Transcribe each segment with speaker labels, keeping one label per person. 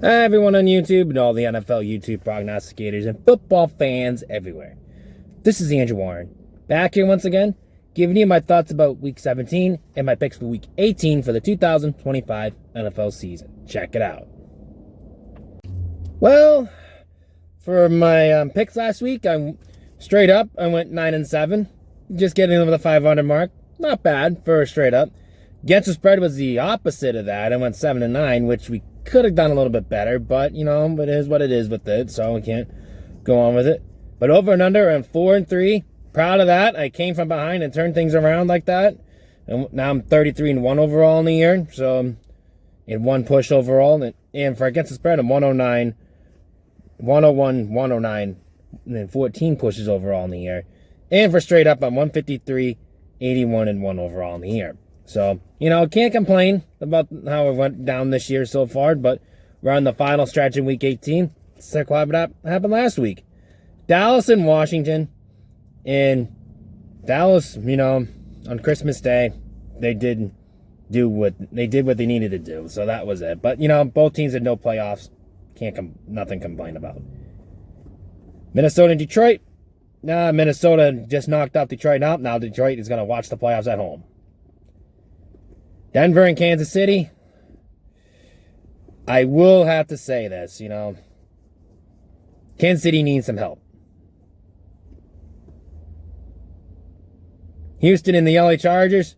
Speaker 1: Hi, everyone on YouTube and all the NFL YouTube prognosticators and football fans everywhere. This is Andrew Warren, back here once again, giving you my thoughts about Week 17 and my picks for Week 18 for the 2025 NFL season. Check it out. Well, for my picks last week, I'm straight up. I went 9-7, just getting over the 500 mark. Not bad for a straight up. Against the spread was the opposite of that. I went 7-9, which we could have done a little bit better, but it is what it is with it, so we can't go on with it. But over and under, I'm 4-3. Proud of that. I came from behind and turned things around like that. And now I'm 33-1 overall in the year, so in one push overall. And for against the spread, I'm 101, 109, and then 14 pushes overall in the year. And for straight up, I'm 153, 81, and 1 overall in the year. So, can't complain about how it went down this year so far, but we're on the final stretch in Week 18. It's like what happened last week. Dallas and Washington. And Dallas, on Christmas Day, they did what they needed to do. So that was it. But, both teams had no playoffs. Nothing to complain about. Minnesota and Detroit. Minnesota just knocked out Detroit out. Now Detroit is going to watch the playoffs at home. Denver and Kansas City. I will have to say this, Kansas City needs some help. Houston and the LA Chargers.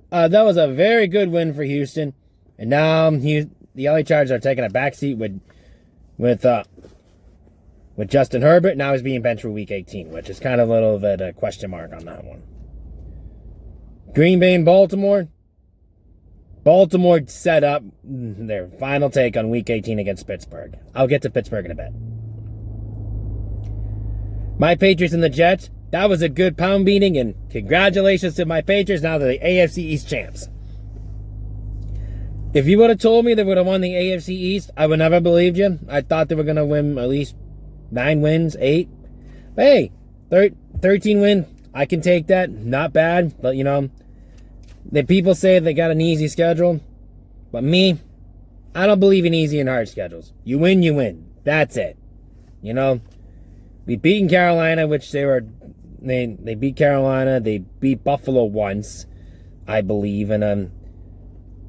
Speaker 1: That was a very good win for Houston. And now the LA Chargers are taking a backseat with Justin Herbert. Now he's being benched for Week 18, which is kind of a little bit of a question mark on that one. Green Bay and Baltimore. Baltimore set up their final take on Week 18 against Pittsburgh. I'll get to Pittsburgh in a bit. My Patriots and the Jets. That was a good pound beating, and congratulations to my Patriots. Now they're the AFC East champs. If you would have told me they would have won the AFC East, I would never believed you. I thought they were going to win at least 9 wins, 8. But hey, 13 wins, I can take that. Not bad, but the people say they got an easy schedule, but me, I don't believe in easy and hard schedules. You win, you win. That's it. We beaten Carolina, which they beat Carolina. They beat Buffalo once, I believe, and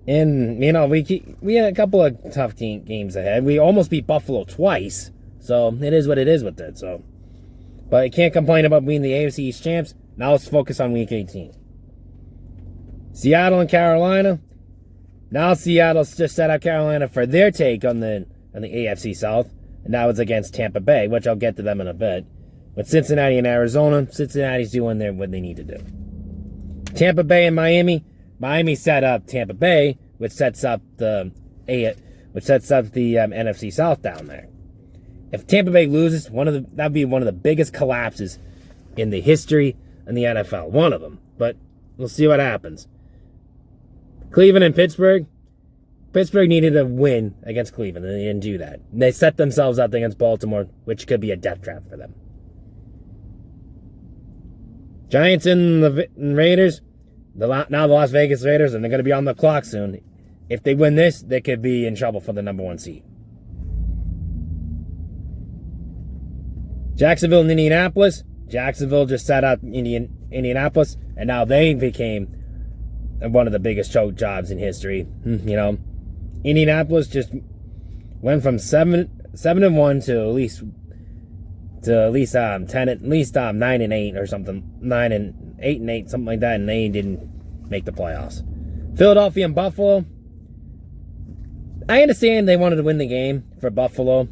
Speaker 1: we had a couple of tough games ahead. We almost beat Buffalo twice, so it is what it is with it. So, but I can't complain about being the AFC East champs. Now let's focus on Week 18. Seattle and Carolina. Now Seattle's just set up Carolina for their take on the AFC South. And now it's against Tampa Bay, which I'll get to them in a bit. With Cincinnati and Arizona, Cincinnati's doing what they need to do. Tampa Bay and Miami. Miami set up Tampa Bay, which sets up the NFC South down there. If Tampa Bay loses, that would be one of the biggest collapses in the history in the NFL. One of them. But we'll see what happens. Cleveland and Pittsburgh. Pittsburgh needed a win against Cleveland, and they didn't do that. They set themselves up against Baltimore, which could be a death trap for them. Giants and the Raiders. Now the Las Vegas Raiders, and they're going to be on the clock soon. If they win this, they could be in trouble for the number 1 seed. Jacksonville and Indianapolis. Jacksonville just set out Indianapolis, and now they became one of the biggest choke jobs in history. Indianapolis just went from 7-1 to at least 9-8 or something, 9-8, something like that, and they didn't make the playoffs. Philadelphia and Buffalo. I understand they wanted to win the game for Buffalo,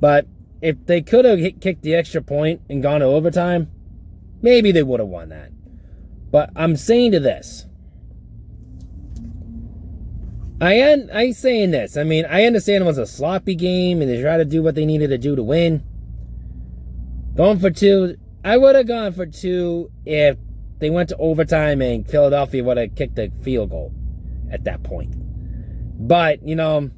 Speaker 1: but if they could have kicked the extra point and gone to overtime, maybe they would have won that. But I'm saying to this. I'm saying this. I understand it was a sloppy game and they tried to do what they needed to do to win. Going for 2. I would have gone for 2 if they went to overtime and Philadelphia would have kicked the field goal at that point. But, if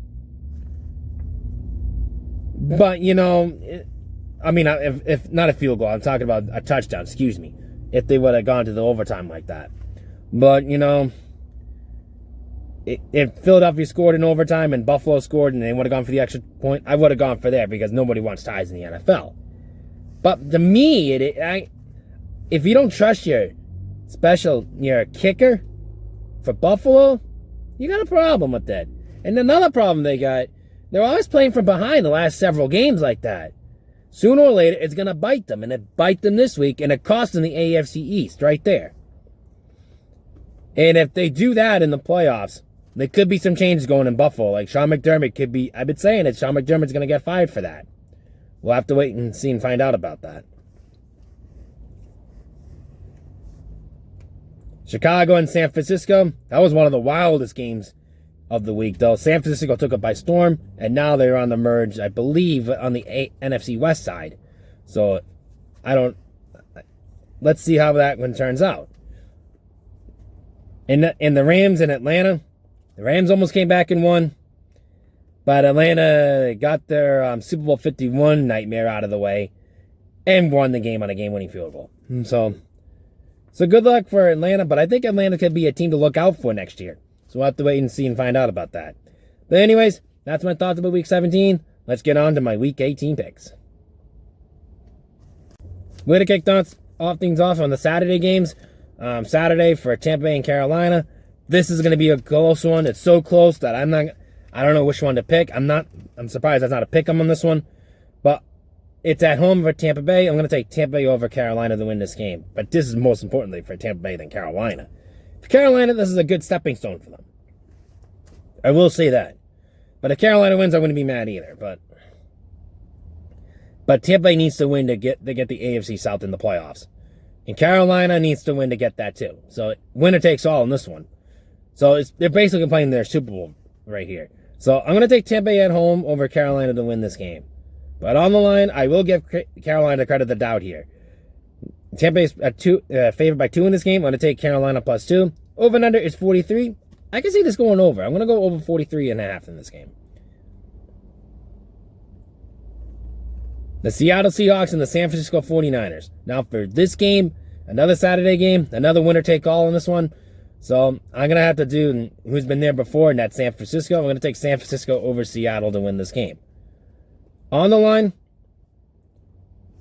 Speaker 1: not a field goal, I'm talking about a touchdown, excuse me. If they would have gone to the overtime like that. But, if Philadelphia scored in overtime and Buffalo scored and they would have gone for the extra point, I would have gone for there because nobody wants ties in the NFL. But to me, if you don't trust your kicker for Buffalo, you got a problem with that. And another problem they got, they're always playing from behind the last several games like that. Sooner or later, it's going to bite them, and it bite them this week, and it cost them the AFC East right there. And if they do that in the playoffs, there could be some changes going in Buffalo. Like Sean McDermott could be, I've been saying it, Sean McDermott's going to get fired for that. We'll have to wait and see and find out about that. Chicago and San Francisco, that was one of the wildest games of the week, though. San Francisco took it by storm, and now they're on the merge, I believe, on the NFC West side. So, let's see how that one turns out. In the Rams in Atlanta, the Rams almost came back and won, but Atlanta got their Super Bowl 51 nightmare out of the way and won the game on a game-winning field goal. So good luck for Atlanta, but I think Atlanta could be a team to look out for next year. So we'll have to wait and see and find out about that. But anyways, that's my thoughts about Week 17. Let's get on to my Week 18 picks. Way to kick things off on the Saturday games. Saturday for Tampa Bay and Carolina. This is going to be a close one. It's so close that I don't know which one to pick. I'm surprised that's not a pick 'em on this one. But it's at home for Tampa Bay. I'm going to take Tampa Bay over Carolina to win this game. But this is most importantly for Tampa Bay than Carolina. For Carolina, this is a good stepping stone for them. I will say that. But if Carolina wins, I wouldn't be mad either. But Tampa Bay needs to win to get the AFC South in the playoffs. And Carolina needs to win to get that too. So winner takes all in this one. So they're basically playing their Super Bowl right here. So I'm going to take Tampa Bay at home over Carolina to win this game. But on the line, I will give Carolina the credit of the doubt here. Tampa Bay's favored by 2 in this game. I'm going to take Carolina +2. Over and under is 43. I can see this going over. I'm going to go over 43.5 in this game. The Seattle Seahawks and the San Francisco 49ers. Now for this game, another Saturday game, another winner-take-all in this one. So I'm going to have to do who's been there before, and that's San Francisco. I'm going to take San Francisco over Seattle to win this game. On the line,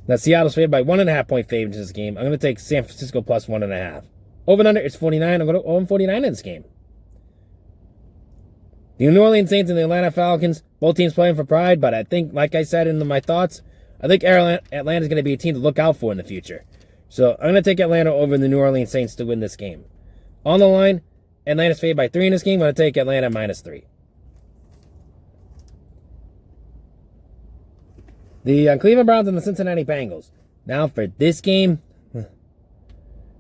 Speaker 1: that Seattle's favored by 1.5 point favorites in this game. I'm going to take San Francisco +1.5. Over and under, it's 49. I'm going to own 49 in this game. The New Orleans Saints and the Atlanta Falcons, both teams playing for pride, but I think, like I said in my thoughts, I think Atlanta's going to be a team to look out for in the future. So I'm going to take Atlanta over the New Orleans Saints to win this game. On the line, Atlanta's favored by 3 in this game. I'm going to take Atlanta -3. The Cleveland Browns and the Cincinnati Bengals. Now for this game,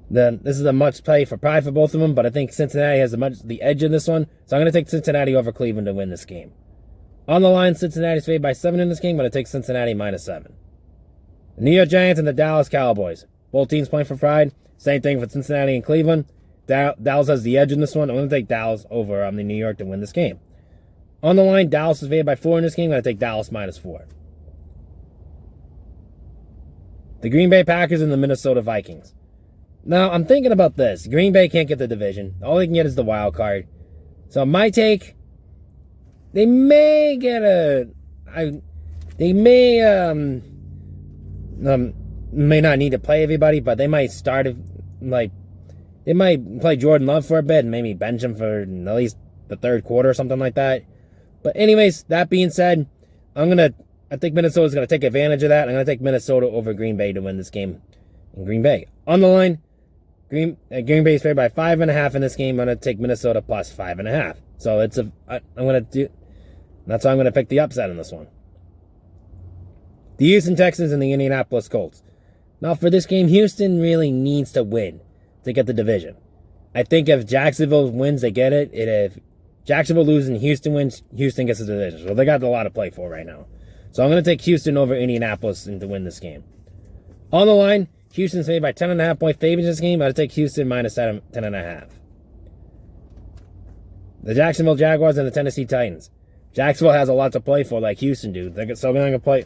Speaker 1: this is a much play for pride for both of them, but I think Cincinnati has the edge in this one. So I'm going to take Cincinnati over Cleveland to win this game. On the line, Cincinnati's favored by 7 in this game. I'm going to take Cincinnati -7. The New York Giants and the Dallas Cowboys. Both teams playing for pride. Same thing for Cincinnati and Cleveland. Dallas has the edge in this one. I'm going to take Dallas over the New York to win this game. On the line, Dallas is favored by 4 in this game. I'm going to take Dallas -4. The Green Bay Packers and the Minnesota Vikings. Now, I'm thinking about this. Green Bay can't get the division. All they can get is the wild card. So my take, they may get they may not need to play everybody, but they might they might play Jordan Love for a bit and maybe bench him for at least the third quarter or something like that. But anyways, that being said, I think Minnesota's going to take advantage of that. I'm going to take Minnesota over Green Bay to win this game in Green Bay. On the line, Green Bay is favored by 5.5 in this game. I'm going to take Minnesota +5.5. So that's why I'm going to pick the upset in this one. The Houston Texans and the Indianapolis Colts. Now for this game, Houston really needs to win to get the division. I think if Jacksonville wins, they get it. If Jacksonville loses and Houston wins, Houston gets the division. So they got a lot to play for right now. So I'm going to take Houston over Indianapolis to win this game. On the line, Houston's favored by 10.5 point favorites in this game. I'm going to take Houston -10.5. The Jacksonville Jaguars and the Tennessee Titans. Jacksonville has a lot to play for, like Houston do. They're going to play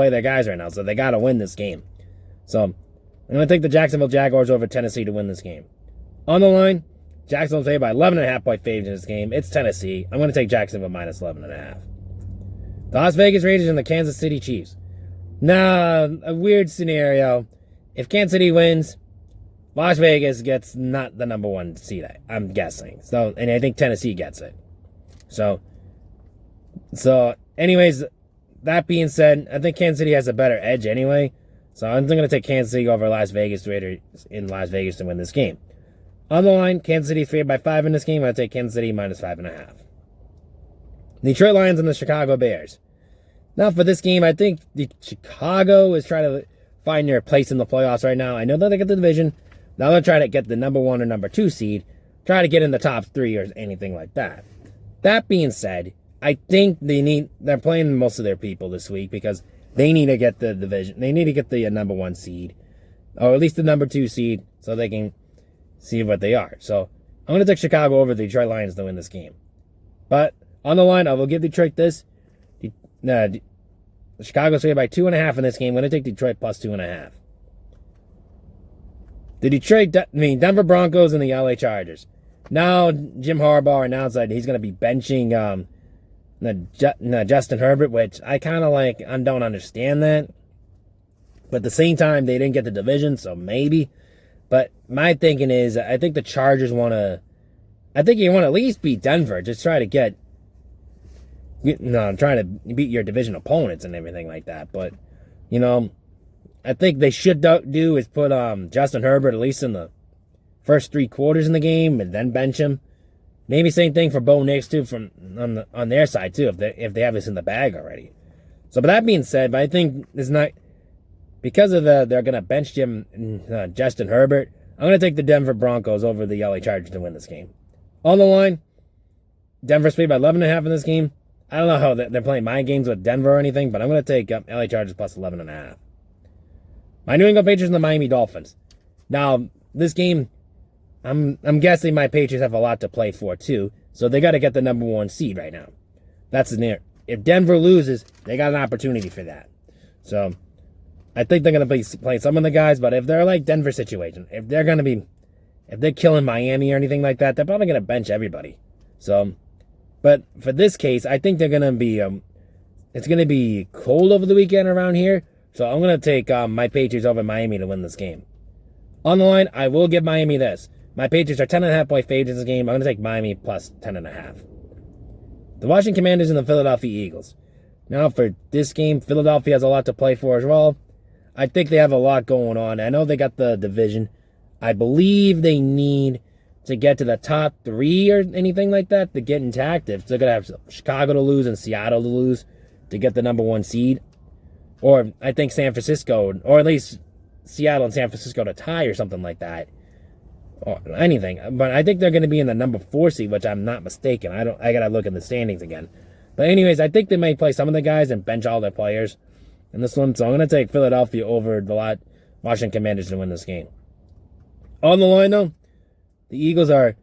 Speaker 1: their guys right now, so they got to win this game. So I'm going to take the Jacksonville Jaguars over Tennessee to win this game. On the line, Jacksonville's favored by 11.5 point favorites in this game. It's Tennessee. I'm going to take Jacksonville minus 11.5. The Las Vegas Raiders and the Kansas City Chiefs. Now, a weird scenario. If Kansas City wins, Las Vegas gets not the number 1 seed, I'm guessing. So, and I think Tennessee gets it. So anyways, that being said, I think Kansas City has a better edge anyway. So I'm going to take Kansas City over Las Vegas Raiders in Las Vegas to win this game. On the line, Kansas City is favored by 5 in this game. I'm going to take Kansas City minus 5.5. Detroit Lions and the Chicago Bears. Now for this game, I think Chicago is trying to find their place in the playoffs right now. I know that they get the division. Now they're trying to get the number 1 or number 2 seed. Try to get in the top 3 or anything like that. That being said, I think they're playing most of their people this week because they need to get the division. They need to get the number 1 seed, or at least the number 2 seed, so they can see what they are. So I'm going to take Chicago over the Detroit Lions to win this game. But on the line, I will give Detroit this. Chicago's favored by 2.5 in this game. I'm going to take Detroit plus 2.5. The Denver Broncos and the LA Chargers. Now Jim Harbaugh announced that he's going to be benching Justin Herbert, which I kind of I don't understand that. But at the same time, they didn't get the division, so maybe. But my thinking is, I think the Chargers want to. I think you want to at least beat Denver. Just try to trying to beat your division opponents and everything like that. But I think they should do is put Justin Herbert at least in the first 3 quarters in the game and then bench him. Maybe same thing for Bo Nix too on their side too if they have this in the bag already. So, but that being said, but I think it's not because of they're gonna bench Justin Herbert. I'm gonna take the Denver Broncos over the LA Chargers to win this game. On the line, Denver's favored by 11.5 in this game. I don't know how they're playing mind games with Denver or anything, but I'm gonna take LA Chargers plus 11.5. My New England Patriots and the Miami Dolphins. Now this game, I'm guessing my Patriots have a lot to play for too, so they got to get the number 1 seed right now. That's near. If Denver loses, they got an opportunity for that. So I think they're going to play some of the guys, but if they're like Denver situation, if they're killing Miami or anything like that, they're probably going to bench everybody. So, but for this case, I think they're going to be. It's going to be cold over the weekend around here, so I'm going to take my Patriots over Miami to win this game. On the line, I will give Miami this. My Patriots are 10.5 point favorites in this game. I'm going to take Miami plus 10.5. The Washington Commanders and the Philadelphia Eagles. Now for this game, Philadelphia has a lot to play for as well. I think they have a lot going on. I know they got the division. I believe they need to get to the top 3 or anything like that to get intact. If they're going to have Chicago to lose and Seattle to lose to get the number 1 seed. Or I think San Francisco, or at least Seattle and San Francisco to tie or something like that. Or anything. But I think they're going to be in the number 4 seed, which I'm not mistaken. I got to look at the standings again. But anyways, I think they may play some of the guys and bench all their players in this one. So I'm going to take Philadelphia over the Washington Commanders to win this game. On the line, though, the Eagles are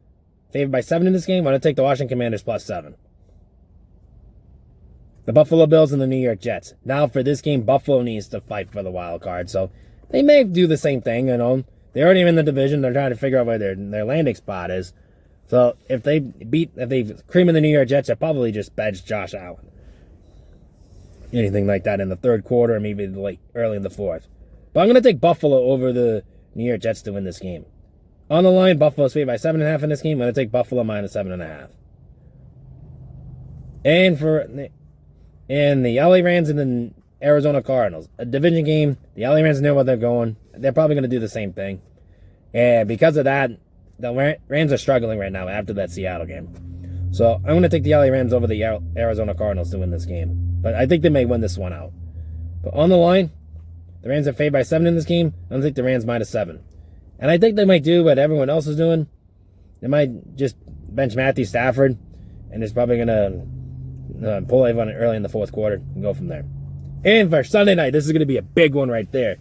Speaker 1: favored by 7 in this game. I'm going to take the Washington Commanders plus 7. The Buffalo Bills and the New York Jets. Now for this game, Buffalo needs to fight for the wild card. So they may do the same thing, They're already in the division. They're trying to figure out where their landing spot is. So if they cream in the New York Jets, they'll probably just bench Josh Allen. Anything like that in the 3rd quarter or maybe early in the 4th. But I'm going to take Buffalo over the New York Jets to win this game. On the line, Buffalo's favored by 7.5 in this game. I'm going to take Buffalo minus 7.5. And the LA Rams and the Arizona Cardinals. A division game. The LA Rams know where they're going. They're probably going to do the same thing. And because of that, the Rams are struggling right now after that Seattle game. So I'm going to take the LA Rams over the Arizona Cardinals to win this game. But I think they may win this one out. But on the line, the Rams are favored by 7 in this game. I'm going to take the Rams minus 7. And I think they might do what everyone else is doing. They might just bench Matthew Stafford. And it's probably going to pull everyone early in the 4th quarter and go from there. And for Sunday night, this is going to be a big one right there.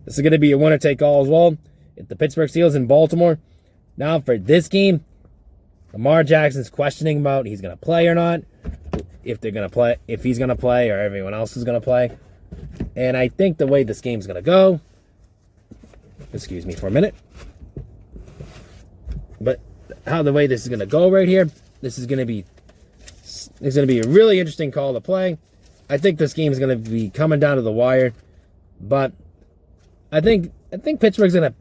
Speaker 1: This is going to be a winner-take-all as well. It's the Pittsburgh Steelers in Baltimore. Now for this game, Lamar Jackson's questioning about he's going to play or not. If he's going to play or everyone else is going to play. And I think the way this game's going to go, excuse me for a minute. But how the way this is going to go right here. This is going to be a really interesting call to play. I think this game is going to be coming down to the wire, but I think Pittsburgh's going to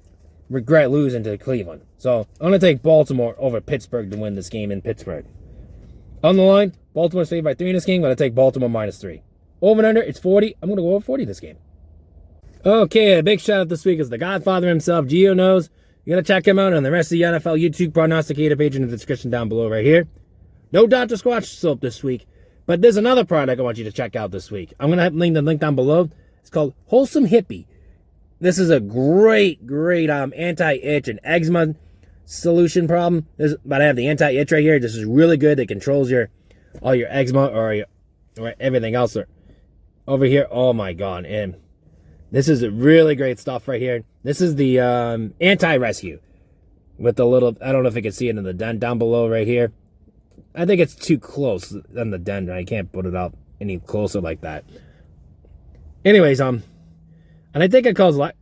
Speaker 1: regret losing to Cleveland. So I'm going to take Baltimore over Pittsburgh to win this game in Pittsburgh. On the line, Baltimore's favored by 3 in this game. I'm going to take Baltimore -3. Over and under, it's 40. I'm going to go over 40 this game. Okay, a big shout out this week is the Godfather himself, Gio Knows. You got to check him out on the rest of the NFL YouTube prognosticator page in the description down below right here. No Dr. Squatch soap this week, but there's another product I want you to check out this week. I'm going to link the link down below. It's called Wholesome Hippy. This is a great anti-itch and eczema solution problem. But I have the anti-itch right here. This is really good. It controls all your eczema or everything else over here. Oh my God. And this is really great stuff right here. This is the anti-rescue with the little, I don't know if you can see it in the dent down below right here. I think it's too close on the dent. I can't put it out any closer like that. Anyways, and I think it calls the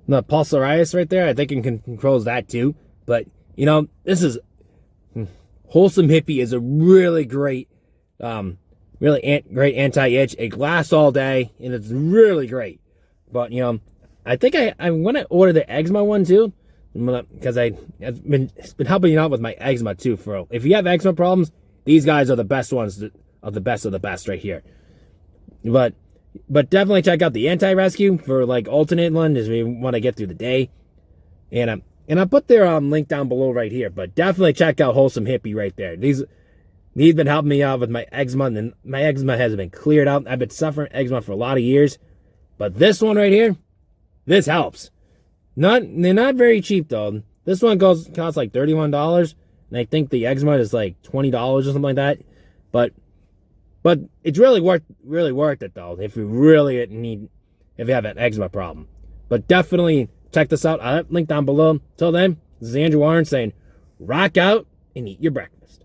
Speaker 1: pulsaritis right there. I think it controls that too. But, you know, this is Wholesome Hippy is a really great, great anti-itch. It lasts all day, and it's really great. But, you know, I think I want to order the eczema one too, because it's been helping out with my eczema too. If you have eczema problems, these guys are the best ones, of the best right here. But definitely check out the anti-rescue for like alternate one if you want to get through the day. And I'll put their link down below right here. But definitely check out Wholesome Hippy right there. He's been helping me out with my eczema, and my eczema has been cleared out. I've been suffering eczema for a lot of years. But this one right here, this helps. They're not very cheap though. This one costs like $31, and I think the eczema is like $20 or something like that. But it's really worth it though if you have an eczema problem. But definitely check this out. I'll have a link down below. Till then, this is Andrew Warren saying, rock out and eat your breakfast.